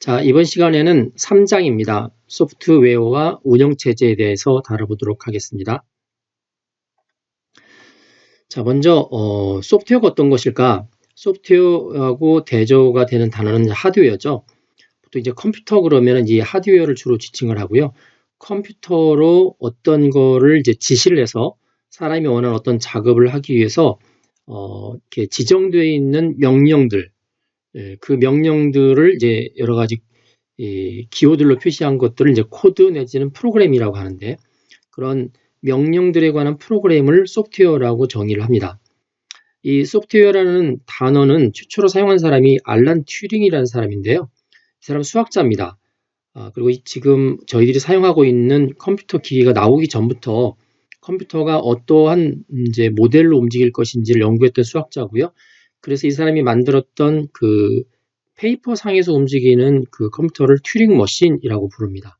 자, 이번 시간에는 3장입니다. 소프트웨어와 운영체제에 대해서 다뤄보도록 하겠습니다. 자, 먼저 소프트웨어가 어떤 것일까? 소프트웨어하고 대조가 되는 단어는 하드웨어죠. 보통 이제 컴퓨터 그러면 이 하드웨어를 주로 지칭을 하고요. 컴퓨터로 어떤 거를 이제 지시를 해서 사람이 원하는 어떤 작업을 하기 위해서 이렇게 지정되어 있는 명령들, 그 명령들을 이제 여러 가지 기호들로 표시한 것들을 이제 코드 내지는 프로그램이라고 하는데, 그런 명령들에 관한 프로그램을 소프트웨어라고 정의를 합니다. 이 소프트웨어라는 단어는 최초로 사용한 사람이 알란 튜링이라는 사람인데요. 이 사람 수학자입니다. 그리고 지금 저희들이 사용하고 있는 컴퓨터 기기가 나오기 전부터 컴퓨터가 어떠한 이제 모델로 움직일 것인지를 연구했던 수학자고요. 그래서 이 사람이 만들었던 그 페이퍼 상에서 움직이는 그 컴퓨터를 튜링 머신이라고 부릅니다.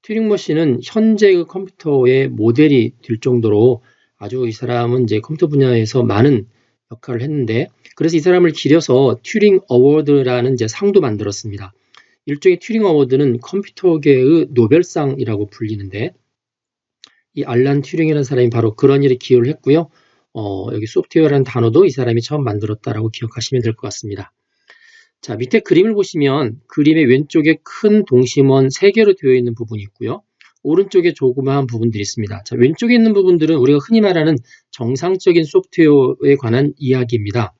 튜링 머신은 현재의 컴퓨터의 모델이 될 정도로 아주 이 사람은 이제 컴퓨터 분야에서 많은 역할을 했는데, 그래서 이 사람을 기려서 튜링 어워드라는 이제 상도 만들었습니다. 일종의 튜링 어워드는 컴퓨터계의 노벨상이라고 불리는데, 이 알란 튜링이라는 사람이 바로 그런 일에 기여를 했고요. 여기 소프트웨어라는 단어도 이 사람이 처음 만들었다라고 기억하시면 될 것 같습니다. 자, 밑에 그림을 보시면 그림의 왼쪽에 큰 동심원 3개로 되어 있는 부분이 있고요. 오른쪽에 조그마한 부분들이 있습니다. 자, 왼쪽에 있는 부분들은 우리가 흔히 말하는 정상적인 소프트웨어에 관한 이야기입니다.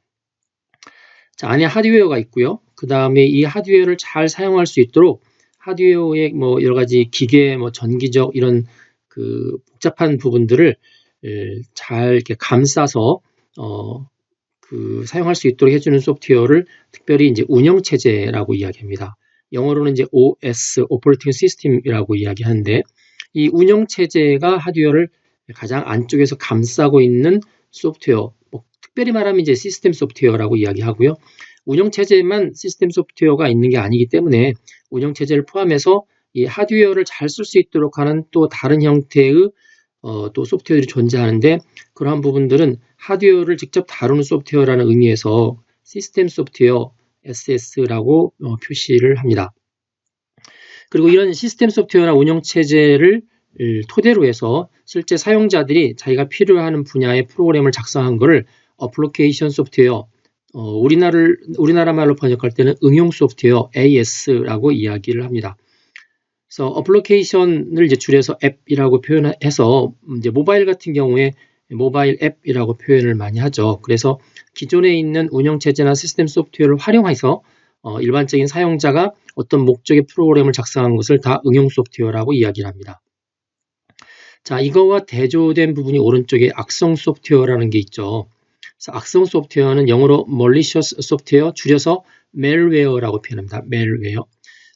자, 안에 하드웨어가 있고요. 그 다음에 이 하드웨어를 잘 사용할 수 있도록 하드웨어의 여러 가지 기계, 전기적 이런 그 복잡한 부분들을 잘 이렇게 감싸서 사용할 수 있도록 해주는 소프트웨어를 특별히 이제 운영체제라고 이야기합니다. 영어로는 이제 OS, Operating System이라고 이야기하는데, 이 운영체제가 하드웨어를 가장 안쪽에서 감싸고 있는 소프트웨어, 특별히 말하면 이제 시스템 소프트웨어라고 이야기하고요. 운영체제만 시스템 소프트웨어가 있는 게 아니기 때문에 운영체제를 포함해서 이 하드웨어를 잘 쓸 수 있도록 하는 또 다른 형태의 또 소프트웨어들이 존재하는데, 그러한 부분들은 하드웨어를 직접 다루는 소프트웨어라는 의미에서 시스템 소프트웨어 SS라고 표시를 합니다. 그리고 이런 시스템 소프트웨어나 운영체제를 토대로 해서 실제 사용자들이 자기가 필요하는 분야의 프로그램을 작성한 것을 어플리케이션 소프트웨어, 우리나라 말로 번역할 때는 응용 소프트웨어 AS라고 이야기를 합니다. 그래서 어플리케이션을 이제 줄여서 앱이라고 표현해서 이제 모바일 같은 경우에 모바일 앱이라고 표현을 많이 하죠. 그래서 기존에 있는 운영체제나 시스템 소프트웨어를 활용해서 일반적인 사용자가 어떤 목적의 프로그램을 작성한 것을 다 응용 소프트웨어라고 이야기를 합니다. 자, 이거와 대조된 부분이 오른쪽에 악성 소프트웨어라는 게 있죠. 그래서 악성 소프트웨어는 영어로 malicious 소프트웨어, 줄여서 malware라고 표현합니다. malware.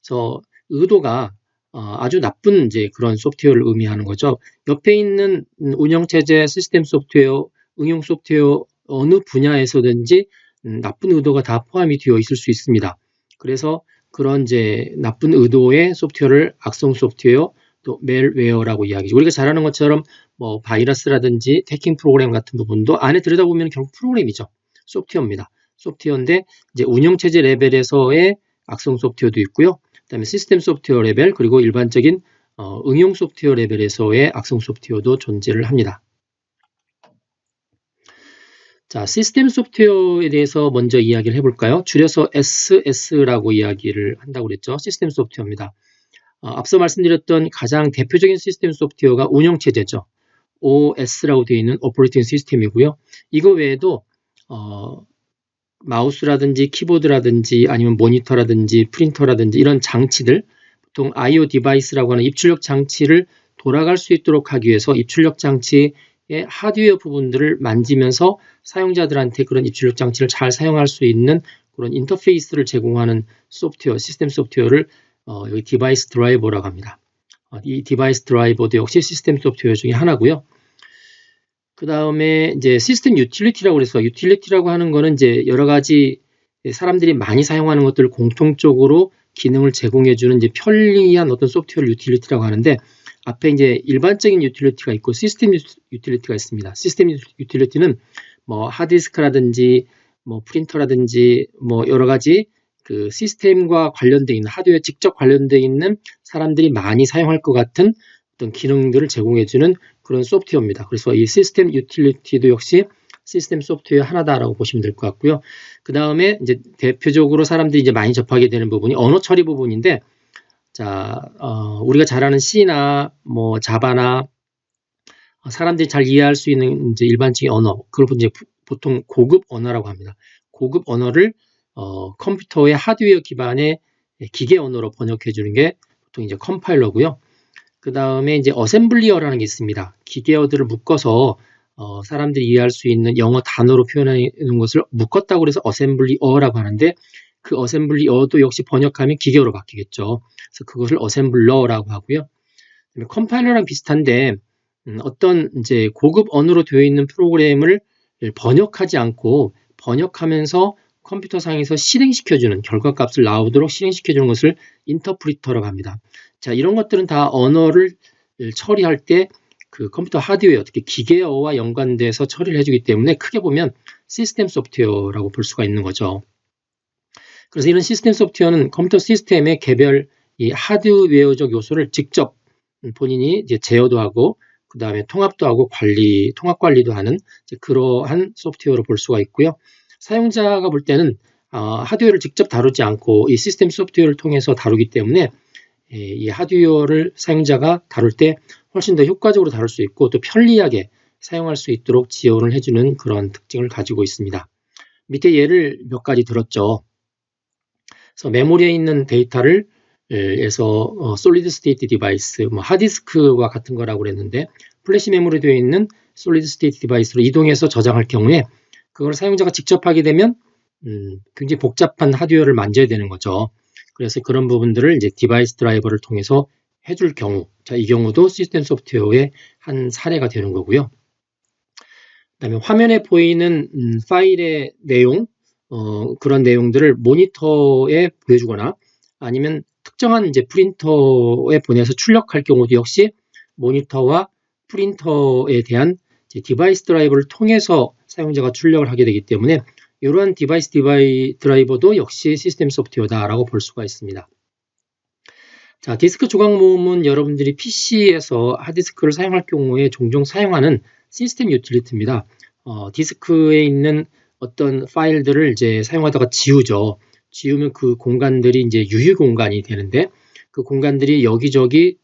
그래서 의도가 아주 나쁜 이제 그런 소프트웨어를 의미하는 거죠. 옆에 있는 운영체제, 시스템 소프트웨어, 응용 소프트웨어 어느 분야에서든지 나쁜 의도가 다 포함이 되어 있을 수 있습니다. 그래서 그런 이제 나쁜 의도의 소프트웨어를 악성 소프트웨어, 또 멜웨어라고 이야기죠. 우리가 잘 아는 것처럼 바이러스라든지 해킹 프로그램 같은 부분도 안에 들여다보면 결국 프로그램이죠. 소프트웨어입니다. 소프트웨어인데 이제 운영체제 레벨에서의 악성 소프트웨어도 있고요. 그다음에 시스템 소프트웨어 레벨, 그리고 일반적인 응용 소프트웨어 레벨에서의 악성 소프트웨어도 존재를 합니다. 자, 시스템 소프트웨어에 대해서 먼저 이야기를 해볼까요? 줄여서 SS라고 이야기를 한다고 그랬죠. 시스템 소프트웨어입니다. 앞서 말씀드렸던 가장 대표적인 시스템 소프트웨어가 운영체제죠. OS라고 되어 있는 오퍼레이팅 시스템이고요. 이거 외에도 마우스라든지 키보드라든지 아니면 모니터라든지 프린터라든지 이런 장치들, 보통 I/O 디바이스라고 하는 입출력 장치를 돌아갈 수 있도록 하기 위해서 입출력 장치의 하드웨어 부분들을 만지면서 사용자들한테 그런 입출력 장치를 잘 사용할 수 있는 그런 인터페이스를 제공하는 소프트웨어, 시스템 소프트웨어를 여기 디바이스 드라이버라고 합니다. 이 디바이스 드라이버도 역시 시스템 소프트웨어 중에 하나고요. 그 다음에 이제 시스템 유틸리티라고 해서, 유틸리티라고 하는 거는 이제 여러 가지 사람들이 많이 사용하는 것들을 공통적으로 기능을 제공해주는 이제 편리한 어떤 소프트웨어 유틸리티라고 하는데, 앞에 이제 일반적인 유틸리티가 있고 시스템 유틸리티가 있습니다. 시스템 유틸리티는 하드디스크라든지 프린터라든지 여러 가지 그 시스템과 관련되어 있는 하드웨어에 직접 관련되어 있는 사람들이 많이 사용할 것 같은 어떤 기능들을 제공해주는 그런 소프트웨어입니다. 그래서 이 시스템 유틸리티도 역시 시스템 소프트웨어 하나다라고 보시면 될 것 같고요. 그 다음에 이제 대표적으로 사람들이 이제 많이 접하게 되는 부분이 언어 처리 부분인데, 자, 우리가 잘 아는 C나 뭐 자바나 사람들이 잘 이해할 수 있는 이제 일반적인 언어, 그걸 이제 보통 고급 언어라고 합니다. 고급 언어를 컴퓨터의 하드웨어 기반의 기계 언어로 번역해 주는 게 보통 이제 컴파일러고요. 그 다음에 이제 어셈블리어라는 게 있습니다. 기계어들을 묶어서 사람들이 이해할 수 있는 영어 단어로 표현하는 것을 묶었다고 해서 어셈블리어라고 하는데, 그 어셈블리어도 역시 번역하면 기계어로 바뀌겠죠. 그래서 그것을 어셈블러라고 하고요. 컴파일러랑 비슷한데 어떤 이제 고급 언어로 되어 있는 프로그램을 번역하지 않고 번역하면서 컴퓨터상에서 실행시켜주는, 결과값을 나오도록 실행시켜주는 것을 인터프리터라고 합니다. 자, 이런 것들은 다 언어를 처리할 때 그 컴퓨터 하드웨어, 특히 기계어와 연관돼서 처리를 해주기 때문에 크게 보면 시스템 소프트웨어라고 볼 수가 있는 거죠. 그래서 이런 시스템 소프트웨어는 컴퓨터 시스템의 개별 이 하드웨어적 요소를 직접 본인이 이제 제어도 하고 그 다음에 통합도 하고 통합 관리도 하는 그러한 소프트웨어로 볼 수가 있고요. 사용자가 볼 때는 하드웨어를 직접 다루지 않고 이 시스템 소프트웨어를 통해서 다루기 때문에 이 하드웨어를 사용자가 다룰 때 훨씬 더 효과적으로 다룰 수 있고 또 편리하게 사용할 수 있도록 지원을 해주는 그런 특징을 가지고 있습니다. 밑에 예를 몇 가지 들었죠. 그래서 메모리에 있는 데이터를 에서 솔리드 스테이트 디바이스, 뭐 하드디스크와 같은 거라고 그랬는데 플래시 메모리 되어 있는 솔리드 스테이트 디바이스로 이동해서 저장할 경우에 그걸 사용자가 직접 하게 되면 굉장히 복잡한 하드웨어를 만져야 되는 거죠. 그래서 그런 부분들을 이제 디바이스 드라이버를 통해서 해줄 경우, 자, 이 경우도 시스템 소프트웨어의 한 사례가 되는 거고요. 그다음에 화면에 보이는 파일의 내용, 그런 내용들을 모니터에 보여주거나 아니면 특정한 이제 프린터에 보내서 출력할 경우도 역시 모니터와 프린터에 대한 이제 디바이스 드라이버를 통해서 사용자가 출력을 하게 되기 때문에 이러한 디바이스 드라이버도 역시 시스템 소프트웨어다라고 볼 수가 있습니다. 자, 디스크 조각 모음은 여러분들이 PC에서 하드디스크를 사용할 경우에 종종 사용하는 시스템 유틸리티입니다. 디스크에 있는 어떤 파일들을 이제 사용하다가 지우죠. 지우면 그 공간들이 이제 유휴 공간이 되는데 그 공간들이 여기저기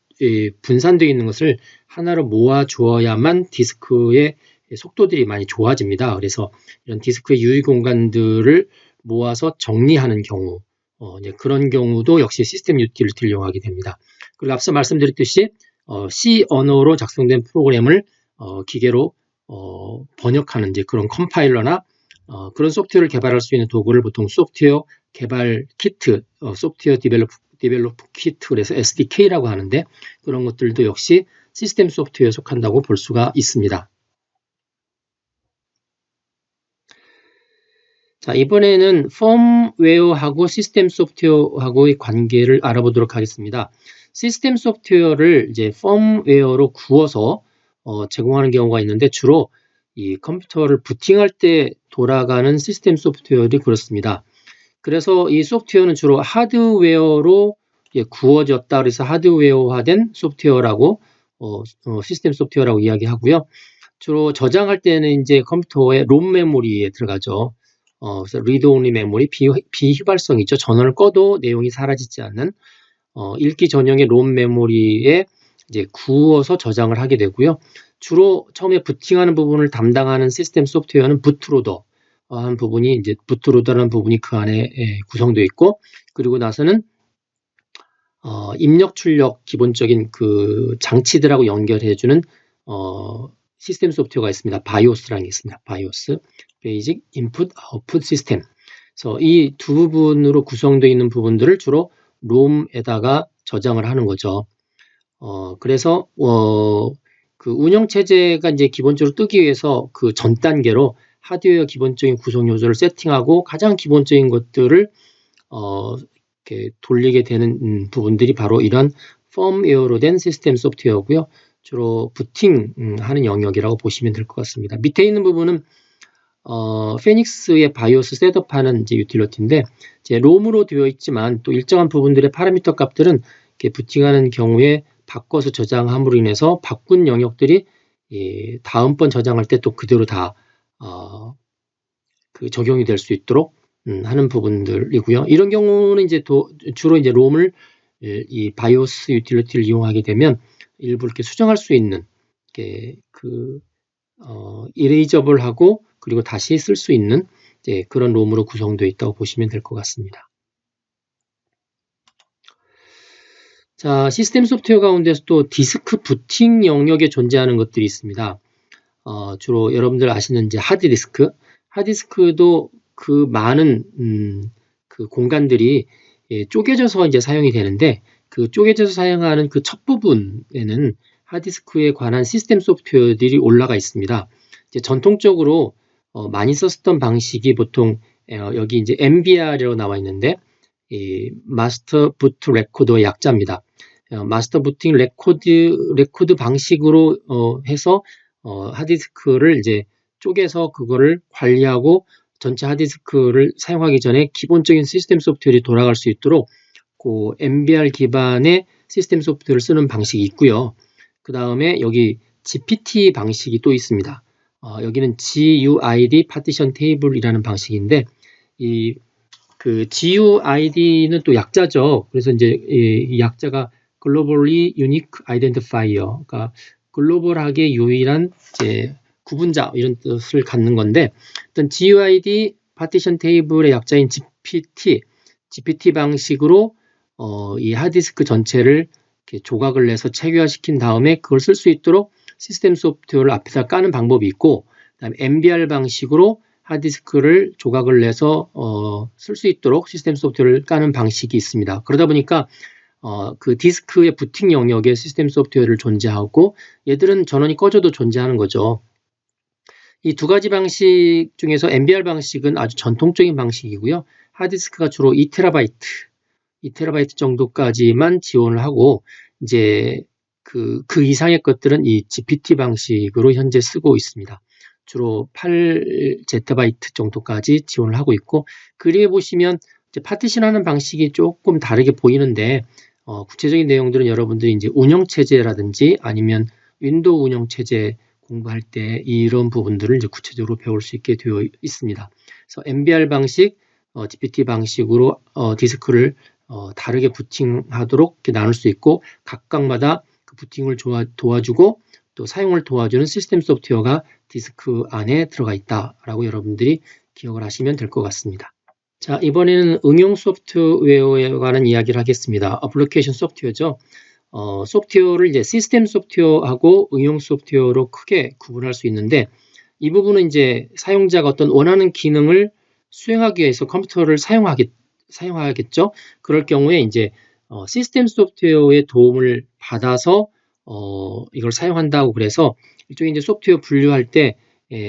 분산되어 있는 것을 하나로 모아 주어야만 디스크의 속도들이 많이 좋아집니다. 그래서 이런 디스크의 유휴 공간들을 모아서 정리하는 경우, 그런 경우도 역시 시스템 유틸리티를 이용하게 됩니다. 그리고 앞서 말씀드렸듯이 C 언어로 작성된 프로그램을 기계로 번역하는 이제 그런 컴파일러나 그런 소프트웨어를 개발할 수 있는 도구를 보통 소프트웨어 개발 키트, 소프트웨어 디벨로퍼 키트, 그래서 SDK라고 하는데 그런 것들도 역시 시스템 소프트웨어에 속한다고 볼 수가 있습니다. 자, 이번에는 펌웨어하고 시스템 소프트웨어하고의 관계를 알아보도록 하겠습니다. 시스템 소프트웨어를 이제 펌웨어로 구워서 제공하는 경우가 있는데 주로 이 컴퓨터를 부팅할 때 돌아가는 시스템 소프트웨어들이 그렇습니다. 그래서 이 소프트웨어는 주로 하드웨어로 구워졌다. 그래서 하드웨어화된 소프트웨어라고 시스템 소프트웨어라고 이야기하고요. 주로 저장할 때는 이제 컴퓨터의 롬 메모리에 들어가죠. 그래서 리드 온리 메모리, 비휘발성 있죠. 전원을 꺼도 내용이 사라지지 않는 읽기 전용의 롬 메모리에 이제 구워서 저장을 하게 되고요. 주로 처음에 부팅하는 부분을 담당하는 시스템 소프트웨어는 부트로더 한 부분이 이제 부트로더라는 부분이 그 안에 구성되어 있고 그리고 나서는 입력 출력 기본적인 그 장치들하고 연결해주는 시스템 소프트웨어가 있습니다. 바이오스라는 게 있습니다. 바이오스, 베이직 인풋 아웃풋 시스템. 그래서 이 두 부분으로 구성되어 있는 부분들을 주로 롬에다가 저장을 하는 거죠. 그래서 그 운영 체제가 이제 기본적으로 뜨기 위해서 그 전 단계로 하드웨어 기본적인 구성 요소를 세팅하고 가장 기본적인 것들을 이렇게 돌리게 되는 부분들이 바로 이런 펌웨어로 된 시스템 소프트웨어고요. 주로 부팅하는 영역이라고 보시면 될 것 같습니다. 밑에 있는 부분은 페닉스의 바이오스 셋업하는 이제 유틸리티인데, 이제 롬으로 되어 있지만 또 일정한 부분들의 파라미터 값들은 이렇게 부팅하는 경우에 바꿔서 저장함으로 인해서 바꾼 영역들이 다음번 저장할 때 또 그대로 다 그 적용이 될 수 있도록 하는 부분들이고요. 이런 경우는 이제 주로 이제 롬을 이 바이오스 유틸리티를 이용하게 되면 일부 이렇게 수정할 수 있는 이레이저블하고 그리고 다시 쓸 수 있는 그런 롬으로 구성되어 있다고 보시면 될 것 같습니다. 자, 시스템 소프트웨어 가운데서 또 디스크 부팅 영역에 존재하는 것들이 있습니다. 주로 여러분들 아시는 이제 하드디스크도 그 많은 그 공간들이 쪼개져서 이제 사용이 되는데, 그 쪼개져서 사용하는 그 첫 부분에는 하드디스크에 관한 시스템 소프트웨어들이 올라가 있습니다. 이제 전통적으로 많이 썼던 방식이 보통 여기 이제 MBR이라고 나와 있는데, 이 마스터 부트 레코더의 약자입니다. 마스터 부팅 레코드 방식으로 해서 하드디스크를 이제 쪼개서 그거를 관리하고 전체 하드디스크를 사용하기 전에 기본적인 시스템 소프트웨어이 돌아갈 수 있도록 그 MBR 기반의 시스템 소프트웨어를 쓰는 방식이 있고요. 그 다음에 여기 GPT 방식이 또 있습니다. 여기는 GUID 파티션 테이블이라는 방식인데, 그 GUID는 또 약자죠. 그래서 이제 이 약자가 Globally Unique Identifier, 그러니까 글로벌하게 유일한 이제 구분자 이런 뜻을 갖는 건데, 일단 GUID 파티션 테이블의 약자인 GPT 방식으로 이 하드디스크 전체를 이렇게 조각을 내서 체계화시킨 다음에 그걸 쓸 수 있도록 시스템 소프트웨어를 앞에다 까는 방법이 있고, 그다음에 MBR 방식으로 하드디스크를 조각을 내서 쓸 수 있도록 시스템 소프트웨어를 까는 방식이 있습니다. 그러다 보니까 그 디스크의 부팅 영역에 시스템 소프트웨어를 존재하고, 얘들은 전원이 꺼져도 존재하는 거죠. 이 두 가지 방식 중에서 MBR 방식은 아주 전통적인 방식이고요. 하드디스크가 주로 2TB 정도까지만 지원을 하고, 이제 그 이상의 것들은 이 GPT 방식으로 현재 쓰고 있습니다. 주로 8ZB 정도까지 지원을 하고 있고, 그림에 보시면 이제 파티션하는 방식이 조금 다르게 보이는데, 구체적인 내용들은 여러분들이 이제 운영체제라든지 아니면 윈도우 운영체제 공부할 때 이런 부분들을 이제 구체적으로 배울 수 있게 되어 있습니다. 그래서 MBR 방식, GPT 방식으로 디스크를 다르게 부팅하도록 이렇게 나눌 수 있고, 각각마다 그 부팅을 도와주고 또 사용을 도와주는 시스템 소프트웨어가 디스크 안에 들어가 있다라고 여러분들이 기억을 하시면 될 것 같습니다. 자, 이번에는 응용 소프트웨어에 관한 이야기를 하겠습니다. 어플리케이션 소프트웨어죠. 소프트웨어를 이제 시스템 소프트웨어하고 응용 소프트웨어로 크게 구분할 수 있는데, 이 부분은 이제 사용자가 어떤 원하는 기능을 수행하기 위해서 컴퓨터를 사용하겠죠. 그럴 경우에 이제 시스템 소프트웨어의 도움을 받아서 이걸 사용한다고, 그래서 일종의 이제 소프트웨어 분류할 때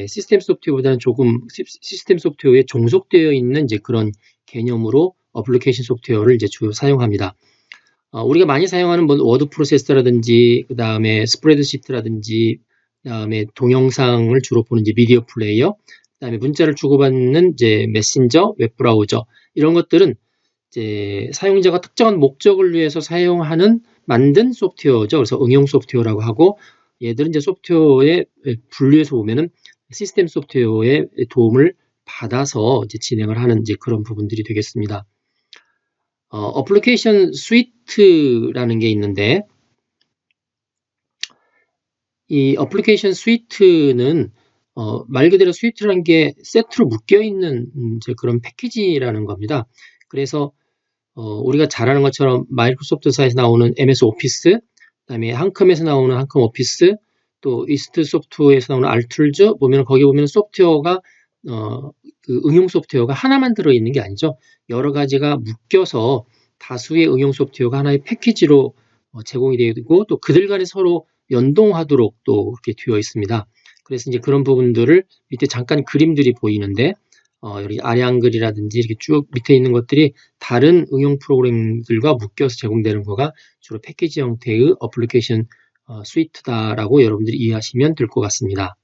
시스템 소프트웨어보다는 조금 시스템 소프트웨어에 종속되어 있는 이제 그런 개념으로 어플리케이션 소프트웨어를 이제 주로 사용합니다. 우리가 많이 사용하는 뭐 워드 프로세서라든지, 그 다음에 스프레드시트라든지, 그 다음에 동영상을 주로 보는 이제 미디어 플레이어, 그 다음에 문자를 주고받는 이제 메신저, 웹브라우저, 이런 것들은 이제 사용자가 특정한 목적을 위해서 만든 소프트웨어죠. 그래서 응용 소프트웨어라고 하고, 얘들은 이제 소프트웨어의 분류해서 보면은 시스템 소프트웨어의 도움을 받아서 이제 진행을 하는 이제 그런 부분들이 되겠습니다. 어플리케이션 스위트라는 게 있는데, 이 어플리케이션 스위트는 말 그대로 스위트라는 게 세트로 묶여 있는 이제 그런 패키지라는 겁니다. 그래서 우리가 잘 아는 것처럼 마이크로소프트사에서 나오는 MS 오피스, 그다음에 한컴에서 나오는 한컴 오피스, 또 이스트 소프트에서 나오는 알툴즈 보면 거기 보면 소프트웨어가 그 응용 소프트웨어가 하나만 들어있는 게 아니죠. 여러 가지가 묶여서 다수의 응용 소프트웨어가 하나의 패키지로 제공이 되고, 또 그들 간에 서로 연동하도록 또 이렇게 되어 있습니다. 그래서 이제 그런 부분들을 밑에 잠깐 그림들이 보이는데, 여기 아래 한글이라든지 이렇게 쭉 밑에 있는 것들이 다른 응용 프로그램들과 묶여서 제공되는 거가 주로 패키지 형태의 어플리케이션 스위트다라고 여러분들이 이해하시면 될 것 같습니다.